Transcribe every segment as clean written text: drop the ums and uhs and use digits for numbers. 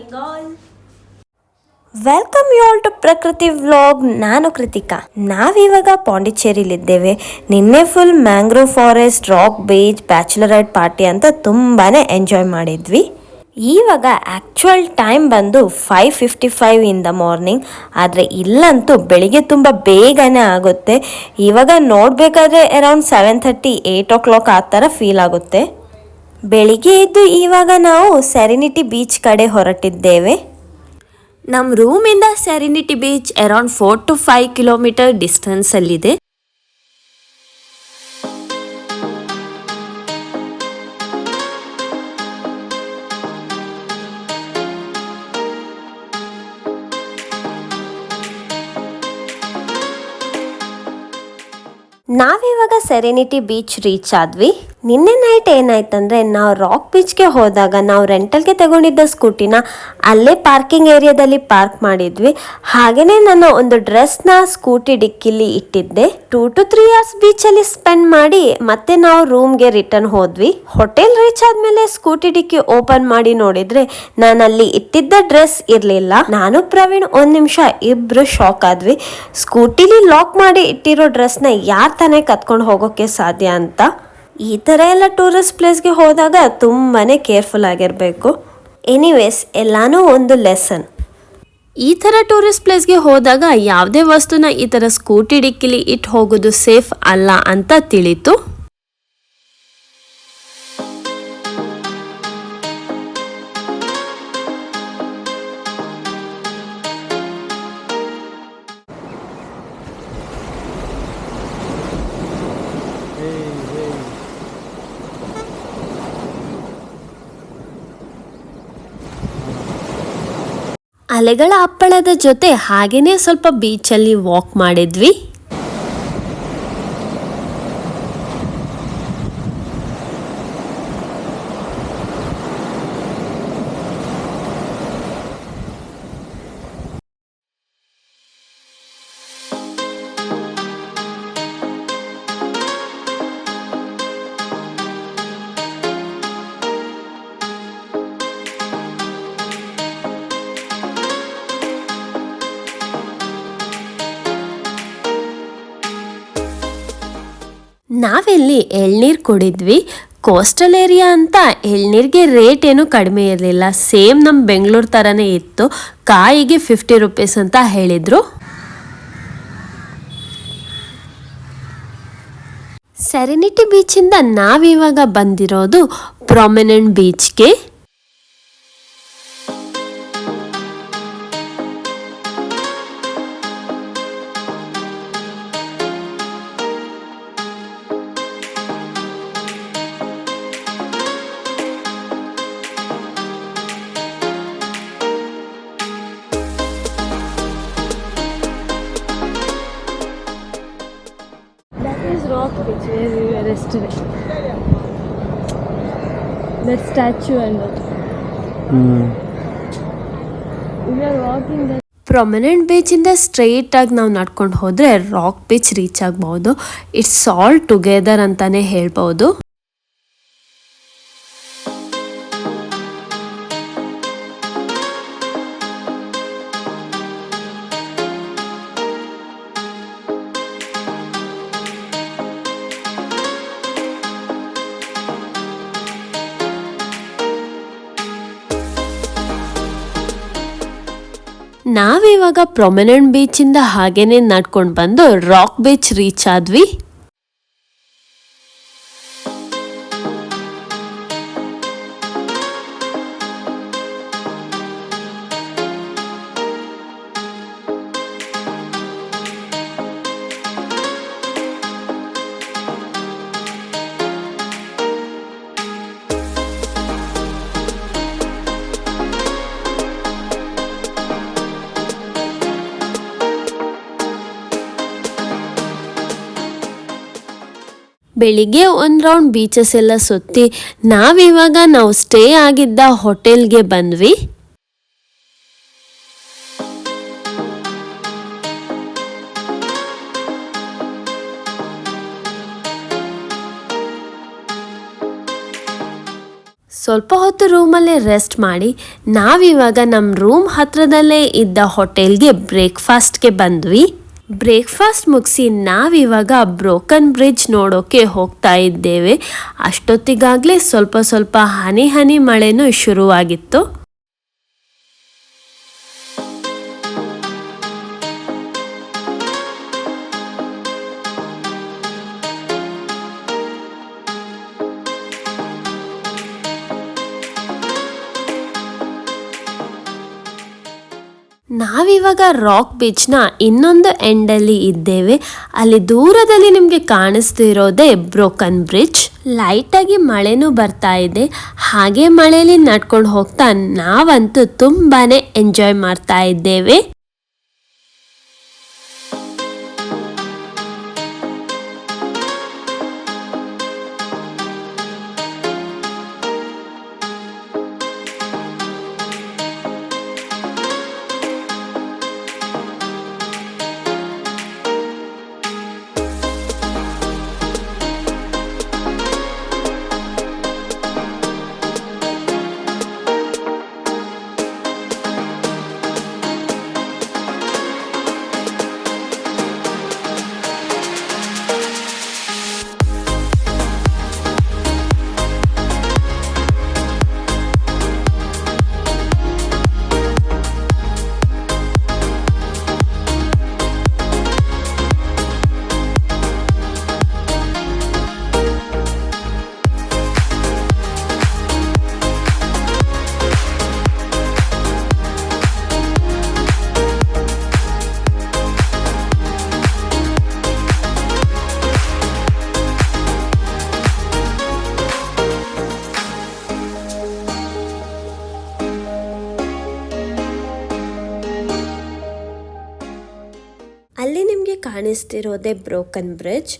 Bengal. Welcome you all to Prakriti vlog. ನಾನು ಕೃತಿಕಾ. ನಾವಿವಾಗ ಪಾಂಡಿಚೇರಿಲಿದ್ದೇವೆ. ನಿನ್ನೆ full mangrove forest, rock beach, bachelorette party ಅಂತ ತುಂಬಾ ಎಂಜಾಯ್ ಮಾಡಿದ್ವಿ. ಇವಾಗ ಆ್ಯಕ್ಚುಯಲ್ ಟೈಮ್ ಬಂದು 5:55 ಇನ್ ದ ಮಾರ್ನಿಂಗ್. ಆದರೆ ಇಲ್ಲಂತೂ ಬೆಳಿಗ್ಗೆ ತುಂಬ ಬೇಗನೆ ಆಗುತ್ತೆ. ಇವಾಗ ನೋಡಬೇಕಾದ್ರೆ ಅರೌಂಡ್ 7:30 8 o'clock ಆ ಥರ ಫೀಲ್ ಆಗುತ್ತೆ. ಬೆಳಿಗ್ಗೆ ಎದ್ದು ಇವಾಗ ನಾವು ಸೆರೆನಿಟಿ ಬೀಚ್ ಕಡೆ ಹೊರಟಿದ್ದೇವೆ. ನಮ್ಮ ರೂಮಿಂದ serenity beach around 4 to 5 kilometre ಡಿಸ್ಟೆನ್ಸಲ್ಲಿದೆ. ನಾವಿವಾಗ ಸೆರೆನಿಟಿ ಬೀಚ್ ರೀಚ್ ಆದ್ವಿ. ನಿನ್ನೆ ನೈಟ್ ಏನಾಯ್ತಂದ್ರೆ, ನಾವು ರಾಕ್ ಬೀಚ್ಗೆ ಹೋದಾಗ ನಾವು ರೆಂಟಲ್ಗೆ ತಗೊಂಡಿದ್ದ ಸ್ಕೂಟಿನ ಅಲ್ಲೇ ಪಾರ್ಕಿಂಗ್ ಏರಿಯಾದಲ್ಲಿ ಪಾರ್ಕ್ ಮಾಡಿದ್ವಿ. ಹಾಗೇನೆ ನನ್ನ ಒಂದು ಡ್ರೆಸ್ನ ಸ್ಕೂಟಿ ಡಿಕ್ಕಿಲಿ ಇಟ್ಟಿದ್ದೆ. 2 to 3 hours ಬೀಚಲ್ಲಿ ಸ್ಪೆಂಡ್ ಮಾಡಿ ಮತ್ತೆ ನಾವು ರೂಮ್ಗೆ ರಿಟರ್ನ್ ಹೋದ್ವಿ. ಹೋಟೆಲ್ ರೀಚ್ ಆದ್ಮೇಲೆ ಸ್ಕೂಟಿ ಡಿಕ್ಕಿ ಓಪನ್ ಮಾಡಿ ನೋಡಿದ್ರೆ ನಾನು ಅಲ್ಲಿ ಇಟ್ಟಿದ್ದ ಡ್ರೆಸ್ ಇರ್ಲಿಲ್ಲ. ನಾನು ಪ್ರವೀಣ್ ಒಂದ್ ನಿಮಿಷ ಇಬ್ರು ಶಾಕ್ ಆದ್ವಿ. ಸ್ಕೂಟಿಲಿ ಲಾಕ್ ಮಾಡಿ ಇಟ್ಟಿರೋ ಡ್ರೆಸ್ನ ಯಾರ್ ತಾನೇ ಕತ್ಕೊಂಡು ಹೋಗೋಕೆ ಸಾಧ್ಯ ಅಂತ. ಈ ಥರ ಎಲ್ಲ ಟೂರಿಸ್ಟ್ ಪ್ಲೇಸ್ಗೆ ಹೋದಾಗ ತುಂಬಾನೇ ಕೇರ್ಫುಲ್ ಆಗಿರಬೇಕು. ಎನಿವೇಸ್, ಎಲ್ಲಾನು ಒಂದು ಲೆಸನ್. ಈ ಥರ ಟೂರಿಸ್ಟ್ ಪ್ಲೇಸ್ಗೆ ಹೋದಾಗ ಯಾವುದೇ ವಸ್ತುನ ಈ ಥರ ಸ್ಕೂಟಿ ಡಿಕ್ಕಿಲಿ ಇಟ್ಟು ಹೋಗೋದು ಸೇಫ್ ಅಲ್ಲ ಅಂತ ತಿಳಿತು. ಅಲೆಗಳ ಅಪ್ಪಳದ ಜೊತೆ ಹಾಗೇನೆ ಸ್ವಲ್ಪ ಬೀಚಲ್ಲಿ ವಾಕ್ ಮಾಡಿದ್ವಿ. ನಾವಿಲ್ಲಿ ಎಳ್ನೀರು ಕುಡಿದ್ವಿ. ಕೋಸ್ಟಲ್ ಏರಿಯಾ ಅಂತ ಎಳ್ನೀರಿಗೆ ರೇಟ್ ಏನು ಕಡಿಮೆ ಇರಲಿಲ್ಲ. ಸೇಮ್ ನಮ್ಮ ಬೆಂಗಳೂರು ಥರನೇ ಇತ್ತು. ಕಾಯಿಗೆ 50 rupees ಅಂತ ಹೇಳಿದರು. ಸೆರೆನಿಟಿ ಬೀಚಿಂದ ನಾವಿವಾಗ ಬಂದಿರೋದು prominent ಬೀಚ್ಗೆ. Rock beach where we were yesterday. That statue and that. We are walking that. Prominent ಬೀಚಿಂದ ಸ್ಟ್ರೈಟ್ ಆಗಿ ನಾವು ನಡ್ಕೊಂಡು ಹೋದರೆ ರಾಕ್ ಬೀಚ್ ರೀಚ್ ಆಗ್ಬೋದು. ಇಟ್ಸ್ ಆಲ್ ಟುಗೆದರ್ ಅಂತಾನೆ ಹೇಳ್ಬೋದು. ನಾವಿವಾಗ ಪ್ರಾಮಿನೆಂಟ್ ಬೀಚಿಂದ ಹಾಗೇನೆ ನಡ್ಕೊಂಡು ಬಂದು ರಾಕ್ ಬೀಚ್ ರೀಚ್ ಆದ್ವಿ. ಬೆಳಿಗ್ಗೆ ಒಂದು ರೌಂಡ್ ಬೀಚಸ್ ಎಲ್ಲ ಸುತ್ತಿ ನಾವು ಸ್ಟೇ ಆಗಿದ್ದ ಹೋಟೆಲ್ಗೆ ಬಂದ್ವಿ. ಸ್ವಲ್ಪ ಹೊತ್ತು ರೂಮಲ್ಲೇ ರೆಸ್ಟ್ ಮಾಡಿ ನಾವಿವಾಗ ನಮ್ಮ ರೂಮ್ ಹತ್ರದಲ್ಲೇ ಇದ್ದ ಹೋಟೆಲ್ಗೆ ಬ್ರೇಕ್ಫಾಸ್ಟ್ಗೆ ಬಂದ್ವಿ. ಬ್ರೇಕ್ಫಾಸ್ಟ್ ಮುಗಿಸಿ ನಾವಿವಾಗ ಬ್ರೋಕನ್ ಬ್ರಿಡ್ಜ್ ನೋಡೋಕೆ ಹೋಗ್ತಾ ಇದ್ದೇವೆ. ಅಷ್ಟೊತ್ತಿಗಾಗಲೇ ಸ್ವಲ್ಪ ಸ್ವಲ್ಪ ಹನಿ ಹನಿ ಮಳೆನೂ ಶುರುವಾಗಿತ್ತು. ನಾವಿವಾಗ ರಾಕ್ ಬೀಚ್ನ ಇನ್ನೊಂದು ಎಂಡಲ್ಲಿ ಇದ್ದೇವೆ. ಅಲ್ಲಿ ದೂರದಲ್ಲಿ ನಿಮಗೆ ಕಾಣಿಸ್ತಿರೋದೇ ಬ್ರೋಕನ್ ಬ್ರಿಡ್ಜ್. ಲೈಟಾಗಿ ಮಳೆನೂ ಬರ್ತಾ ಇದೆ. ಹಾಗೆ ಮಳೆಯಲ್ಲಿ ನಡ್ಕೊಂಡು ಹೋಗ್ತಾ ನಾವಂತೂ ತುಂಬಾನೇ ಎಂಜಾಯ್ ಮಾಡ್ತಾ ಇದ್ದೇವೆ. ಅಲ್ಲಿ ನಿಮಗೆ ಕಾಣಿಸ್ತಿರೋದೇ ಬ್ರೋಕನ್ ಬ್ರಿಡ್ಜ್.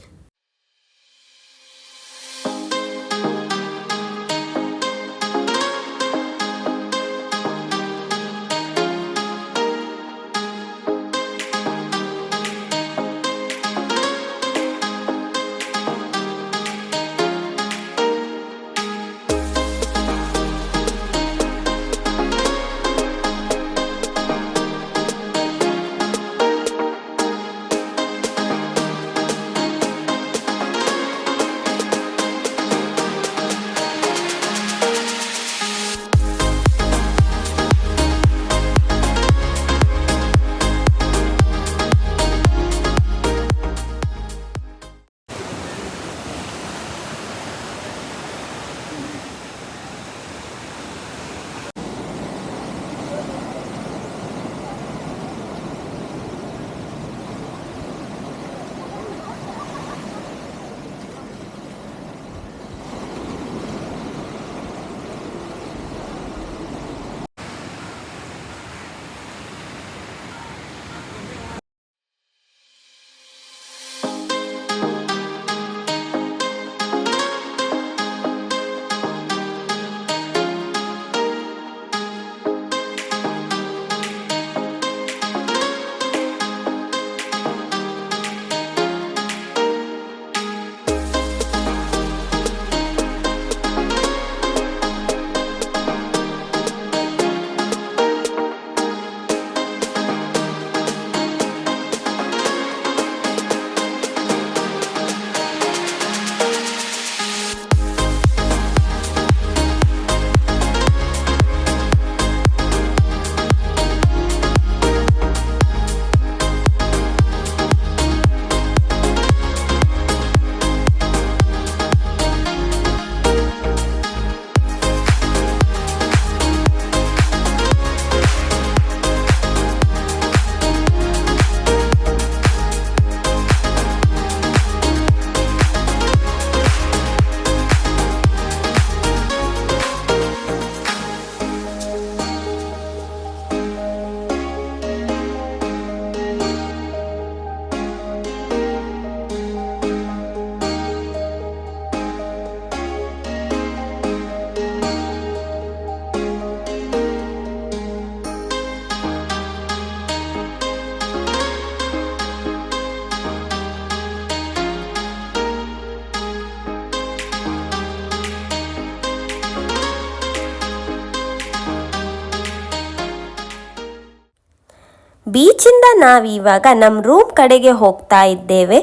ಬೀಚಿಂದ ನಾವಿವಾಗ ನಮ್ಮ ರೂಮ್ ಕಡೆಗೆ ಹೋಗ್ತಾ ಇದ್ದೇವೆ.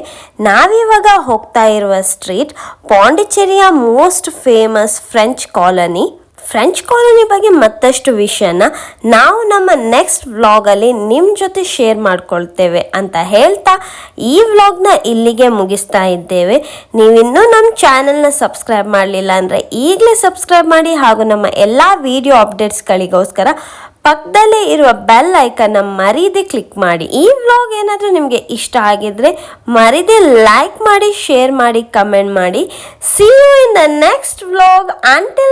ನಾವಿವಾಗ ಹೋಗ್ತಾ ಇರುವ ಸ್ಟ್ರೀಟ್ ಪಾಂಡಿಚೇರಿಯ ಮೋಸ್ಟ್ ಫೇಮಸ್ ಫ್ರೆಂಚ್ ಕಾಲೋನಿ ಬಗ್ಗೆ ಮತ್ತಷ್ಟು ವಿಷಯನ ನಾವು ನಮ್ಮ ನೆಕ್ಸ್ಟ್ ವ್ಲಾಗಲ್ಲಿ ನಿಮ್ಮ ಜೊತೆ ಶೇರ್ ಮಾಡ್ಕೊಳ್ತೇವೆ ಅಂತ ಹೇಳ್ತಾ ಈ ವ್ಲಾಗ್ನ ಇಲ್ಲಿಗೆ ಮುಗಿಸ್ತಾ ಇದ್ದೇವೆ. ನೀವಿನ್ನೂ ನಮ್ಮ ಚಾನಲ್ನ ಸಬ್ಸ್ಕ್ರೈಬ್ ಮಾಡಲಿಲ್ಲ ಅಂದರೆ ಈಗಲೇ ಸಬ್ಸ್ಕ್ರೈಬ್ ಮಾಡಿ ಹಾಗೂ ನಮ್ಮ ಎಲ್ಲ ವಿಡಿಯೋ ಅಪ್ಡೇಟ್ಸ್ಗಳಿಗೋಸ್ಕರ ಪಕ್ಕದಲ್ಲೇ ಇರುವ ಬೆಲ್ ಐಕನ್ನ ಮರೀದೆ ಕ್ಲಿಕ್ ಮಾಡಿ. ಈ ವ್ಲಾಗ್ ಏನಾದರೂ ನಿಮಗೆ ಇಷ್ಟ ಆಗಿದ್ರೆ ಮರೀದೆ ಲೈಕ್ ಮಾಡಿ, ಶೇರ್ ಮಾಡಿ, ಕಮೆಂಟ್ ಮಾಡಿ. See you in the next vlog. Until